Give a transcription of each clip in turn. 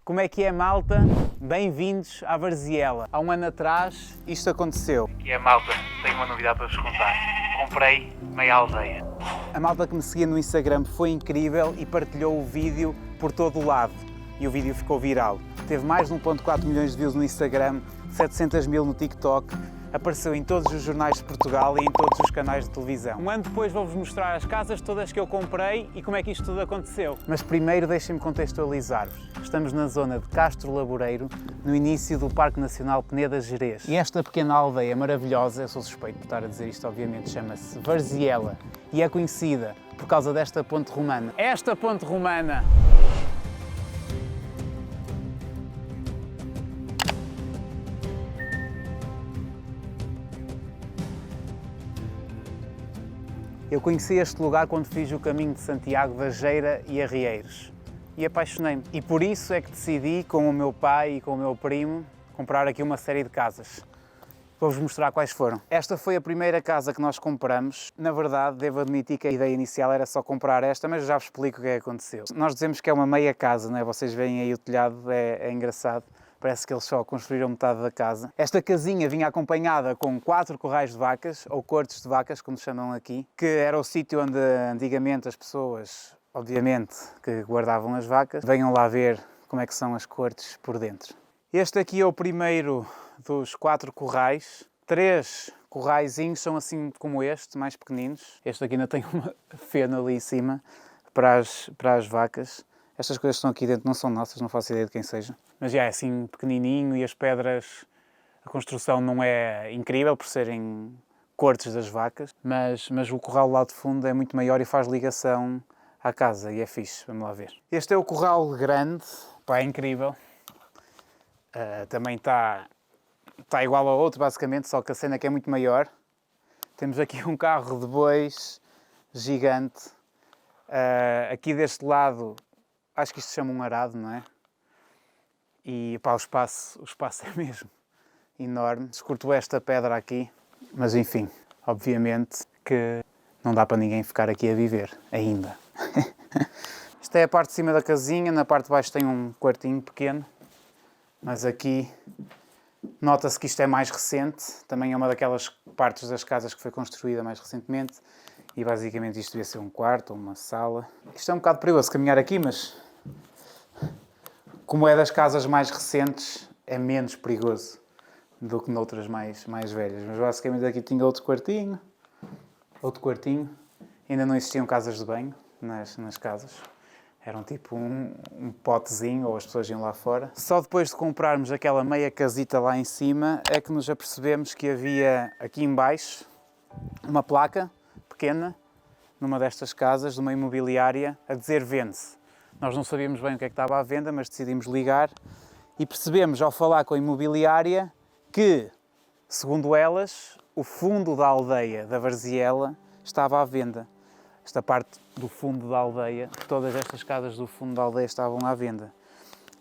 Como é que é, malta? Bem-vindos à Varziela. Há um ano atrás isto aconteceu. E é, malta, tenho uma novidade para vos contar. Comprei meia aldeia. A malta que me seguia no Instagram foi incrível e partilhou o vídeo por todo o lado. E o vídeo ficou viral. Teve mais de 1,4 milhões de views no Instagram, 700 mil no TikTok, apareceu em todos os jornais de Portugal e em todos os canais de televisão. Um ano depois vou-vos mostrar as casas todas que eu comprei e como é que isto tudo aconteceu. Mas primeiro deixem-me contextualizar-vos. Estamos na zona de Castro Laboreiro, no início do Parque Nacional Peneda Gerês. E esta pequena aldeia maravilhosa, eu sou suspeito por estar a dizer isto obviamente, chama-se Varziela e é conhecida por causa desta ponte romana. Esta ponte romana eu conheci este lugar quando fiz o caminho de Santiago da Geira e Arrieiros e apaixonei-me. E por isso é que decidi, com o meu pai e com o meu primo, comprar aqui uma série de casas. Vou-vos mostrar quais foram. Esta foi a primeira casa que nós compramos. Na verdade, devo admitir que a ideia inicial era só comprar esta, mas já vos explico o que é que aconteceu. Nós dizemos que é uma meia casa, não é? Vocês veem aí o telhado, é engraçado. Parece que eles só construíram metade da casa. Esta casinha vinha acompanhada com 4 corrais de vacas, ou cortes de vacas, como chamam aqui, que era o sítio onde antigamente as pessoas, obviamente, que guardavam as vacas, venham lá ver como é que são as cortes por dentro. Este aqui é o primeiro dos 4 corrais. 3 corraizinhos são assim como este, mais pequeninos. Este aqui ainda tem uma fena ali em cima para as vacas. Estas coisas que estão aqui dentro não são nossas, não faço ideia de quem seja. Mas já é assim pequenininho e as pedras, a construção não é incrível por serem cortes das vacas, mas o corral lá de fundo é muito maior e faz ligação à casa e é fixe, vamos lá ver. Este é o corral grande, pá, é incrível. Também está igual ao outro basicamente, só que a cena aqui é muito maior. Temos aqui um carro de bois gigante. Aqui deste lado, acho que isto se chama um arado, não é? E pá, o espaço é mesmo enorme. Descurto esta pedra aqui, mas enfim, obviamente que não dá para ninguém ficar aqui a viver, ainda. Esta é a parte de cima da casinha, na parte de baixo tem um quartinho pequeno, mas aqui nota-se que isto é mais recente, também é uma daquelas partes das casas que foi construída mais recentemente e basicamente isto devia ser um quarto ou uma sala. Isto é um bocado perigoso caminhar aqui, mas como é das casas mais recentes, é menos perigoso do que noutras mais velhas. Mas basicamente aqui tinha outro quartinho. Ainda não existiam casas de banho nas casas. Eram tipo um potezinho, ou as pessoas iam lá fora. Só depois de comprarmos aquela meia casita lá em cima, é que nos apercebemos que havia aqui em baixo uma placa pequena, numa destas casas, de uma imobiliária, a dizer vende-se. Nós não sabíamos bem o que é que estava à venda, mas decidimos ligar e percebemos, ao falar com a imobiliária, que, segundo elas, o fundo da aldeia da Varziela estava à venda. Esta parte do fundo da aldeia, todas estas casas do fundo da aldeia estavam à venda.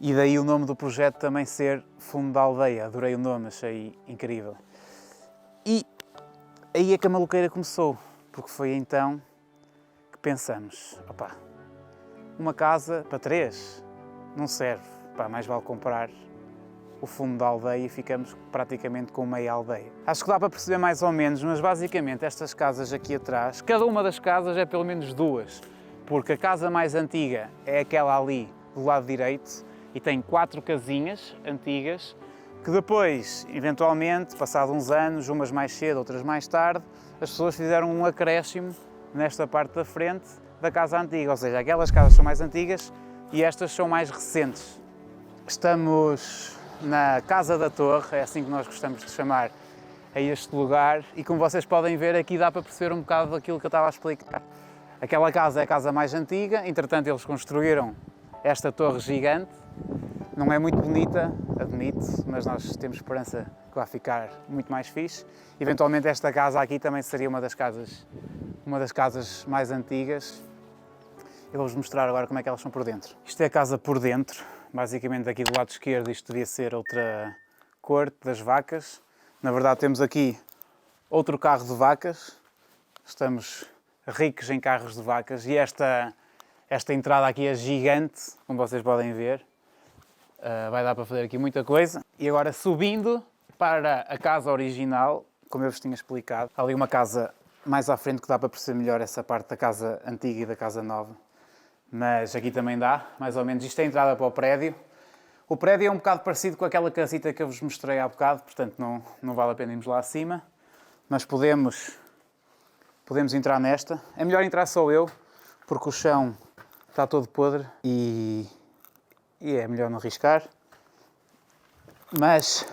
E daí o nome do projeto também ser Fundo da Aldeia. Adorei o nome, achei incrível. E aí é que a maluqueira começou, porque foi então que pensamos, opá, uma casa para 3 não serve, pá, mais vale comprar o fundo da aldeia e ficamos praticamente com meia aldeia. Acho que dá para perceber mais ou menos, mas basicamente estas casas aqui atrás, cada uma das casas é pelo menos 2, porque a casa mais antiga é aquela ali do lado direito e tem 4 casinhas antigas que depois, eventualmente, passado uns anos, umas mais cedo, outras mais tarde, as pessoas fizeram um acréscimo nesta parte da frente da casa antiga, ou seja, aquelas casas são mais antigas e estas são mais recentes. Estamos na Casa da Torre, é assim que nós gostamos de chamar a este lugar, e como vocês podem ver aqui dá para perceber um bocado daquilo que eu estava a explicar. Aquela casa é a casa mais antiga, entretanto eles construíram esta torre gigante, não é muito bonita, admito, mas nós temos esperança que vai ficar muito mais fixe. Eventualmente esta casa aqui também seria uma das casas mais antigas. Eu vou-vos mostrar agora como é que elas são por dentro. Isto é a casa por dentro. Basicamente aqui do lado esquerdo isto devia ser outra corte das vacas. Na verdade temos aqui outro carro de vacas. Estamos ricos em carros de vacas e esta entrada aqui é gigante, como vocês podem ver. Vai dar para fazer aqui muita coisa. E agora subindo para a casa original, como eu vos tinha explicado, há ali uma casa mais à frente que dá para perceber melhor essa parte da casa antiga e da casa nova. Mas aqui também dá, mais ou menos. Isto é a entrada para o prédio. O prédio é um bocado parecido com aquela casita que eu vos mostrei há bocado, portanto não vale a pena irmos lá acima. Mas podemos entrar nesta. É melhor entrar só eu, porque o chão está todo podre e é melhor não arriscar. Mas,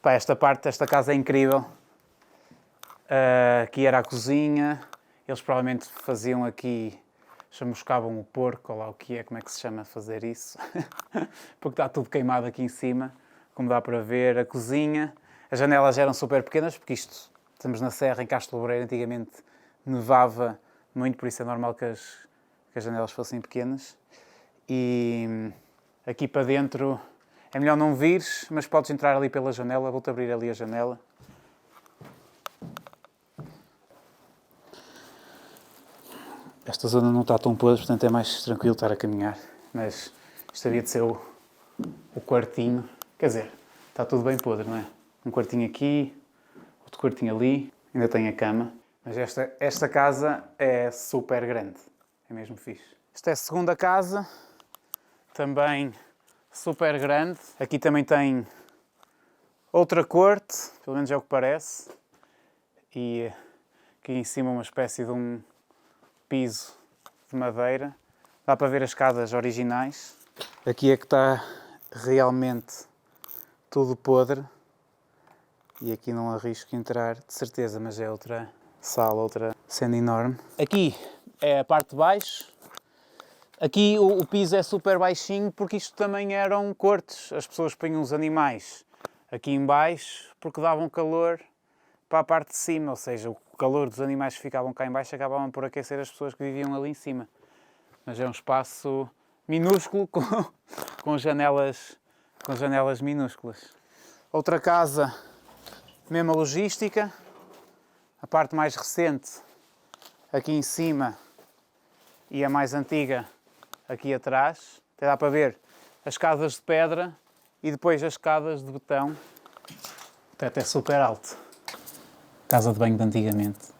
pá, esta parte desta casa é incrível. Aqui era a cozinha. Eles provavelmente faziam aqui, chamuscavam o porco, ou lá o que é, como é que se chama fazer isso. Porque está tudo queimado aqui em cima, como dá para ver. A cozinha. As janelas eram super pequenas, porque isto, estamos na serra, em Castro Laboreiro, antigamente nevava muito, por isso é normal que as janelas fossem pequenas. E aqui para dentro é melhor não vires, mas podes entrar ali pela janela. Vou-te abrir ali a janela. Esta zona não está tão podre, portanto é mais tranquilo estar a caminhar. Mas isto havia de ser o quartinho. Quer dizer, está tudo bem podre, não é? Um quartinho aqui, outro quartinho ali. Ainda tem a cama. Mas esta casa é super grande. É mesmo fixe. Esta é a segunda casa. Também super grande. Aqui também tem outra corte, pelo menos é o que parece. E aqui em cima uma espécie de um piso de madeira. Dá para ver as escadas originais. Aqui é que está realmente tudo podre. E aqui não arrisco entrar, de certeza, mas é outra sala, outra cena enorme. Aqui é a parte de baixo. Aqui o piso é super baixinho porque isto também eram cortes. As pessoas punham os animais aqui em baixo porque davam calor para a parte de cima. Ou seja, o calor dos animais que ficavam cá em baixo acabavam por aquecer as pessoas que viviam ali em cima. Mas é um espaço minúsculo com janelas minúsculas. Outra casa, mesma logística. A parte mais recente aqui em cima e a mais antiga aqui atrás. Até dá para ver as escadas de pedra e depois as escadas de betão. O teto é super alto. Casa de banho de antigamente.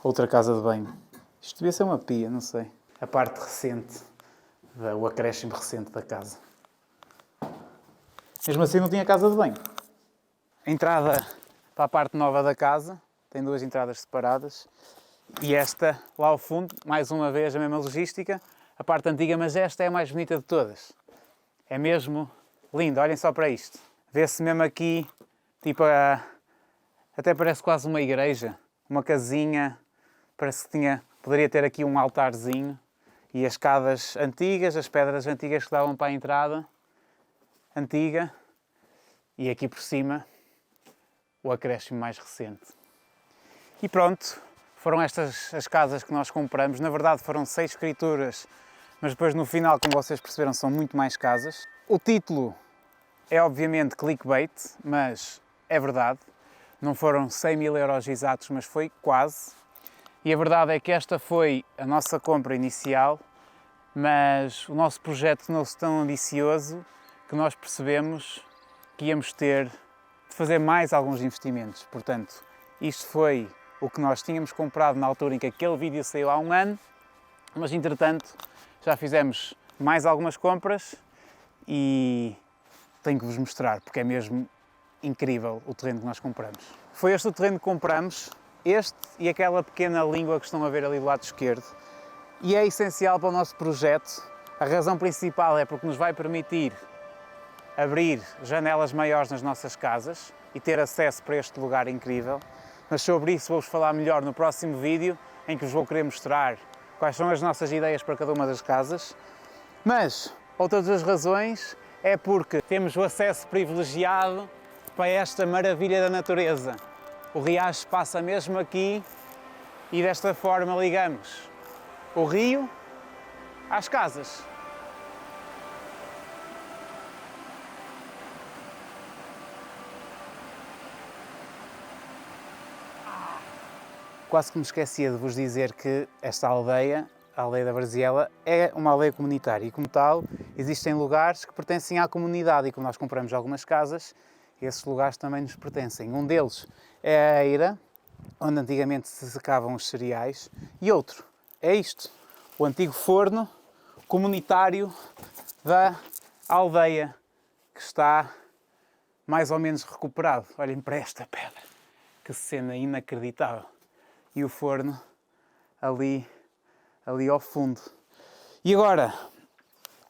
Outra casa de banho. Isto devia ser uma pia, não sei. A parte recente, o acréscimo recente da casa. Mesmo assim não tinha casa de banho. A entrada para a parte nova da casa. Tem duas entradas separadas. E esta, lá ao fundo, mais uma vez a mesma logística. A parte antiga, mas esta é a mais bonita de todas. É mesmo lindo, olhem só para isto. Vê-se mesmo aqui, tipo, até parece quase uma igreja. Uma casinha, parece que poderia ter aqui um altarzinho. E as escadas antigas, as pedras antigas que davam para a entrada antiga. E aqui por cima, o acréscimo mais recente. E pronto, foram estas as casas que nós compramos. Na verdade foram 6 escrituras, mas depois no final, como vocês perceberam, são muito mais casas. O título é obviamente clickbait, mas é verdade. Não foram 100.000 euros exatos, mas foi quase. E a verdade é que esta foi a nossa compra inicial, mas o nosso projeto tornou-se tão ambicioso que nós percebemos que íamos ter de fazer mais alguns investimentos. Portanto, isto foi o que nós tínhamos comprado na altura em que aquele vídeo saiu há um ano, mas entretanto já fizemos mais algumas compras e tenho que vos mostrar porque é mesmo incrível o terreno que nós compramos. Foi este o terreno que compramos, este e aquela pequena língua que estão a ver ali do lado esquerdo, e é essencial para o nosso projeto. A razão principal é porque nos vai permitir abrir janelas maiores nas nossas casas e ter acesso para este lugar incrível. Mas sobre isso vou-vos falar melhor no próximo vídeo, em que vos vou querer mostrar quais são as nossas ideias para cada uma das casas. Mas outra das razões é porque temos o acesso privilegiado para esta maravilha da natureza. O riacho passa mesmo aqui e desta forma ligamos o rio às casas. Quase que me esquecia de vos dizer que esta aldeia, a aldeia da Varziela é uma aldeia comunitária e, como tal, existem lugares que pertencem à comunidade e, como nós compramos algumas casas, esses lugares também nos pertencem. Um deles é a eira, onde antigamente se secavam os cereais, e outro é isto, o antigo forno comunitário da aldeia, que está mais ou menos recuperado. Olhem para esta pedra, que cena inacreditável. E o forno ali ao fundo. E agora,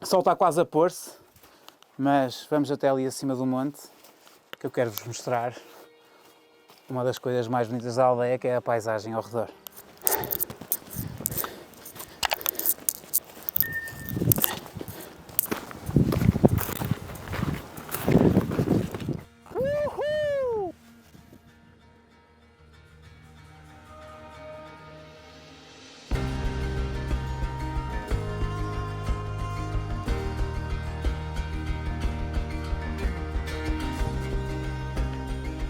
o sol está quase a pôr-se, mas vamos até ali acima do monte, que eu quero vos mostrar uma das coisas mais bonitas da aldeia, que é a paisagem ao redor.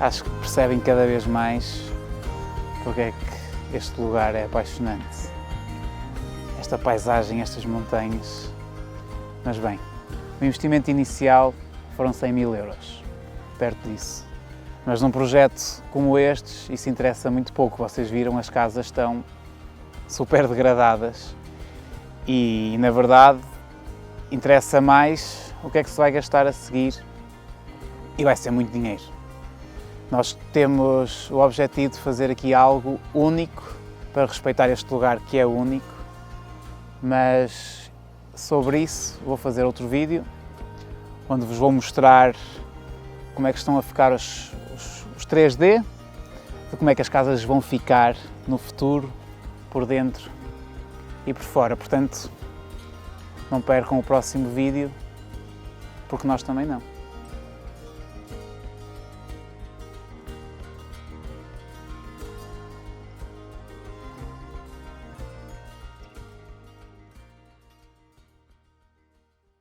Acho que percebem cada vez mais porque é que este lugar é apaixonante. Esta paisagem, estas montanhas. Mas bem, o investimento inicial foram 100 mil euros, perto disso. Mas num projeto como este, isso interessa muito pouco. Vocês viram, as casas estão super degradadas e, na verdade, interessa mais o que é que se vai gastar a seguir e vai ser muito dinheiro. Nós temos o objetivo de fazer aqui algo único para respeitar este lugar que é único, mas sobre isso vou fazer outro vídeo onde vos vou mostrar como é que estão a ficar os 3D, de como é que as casas vão ficar no futuro, por dentro e por fora. Portanto, não percam o próximo vídeo, porque nós também não.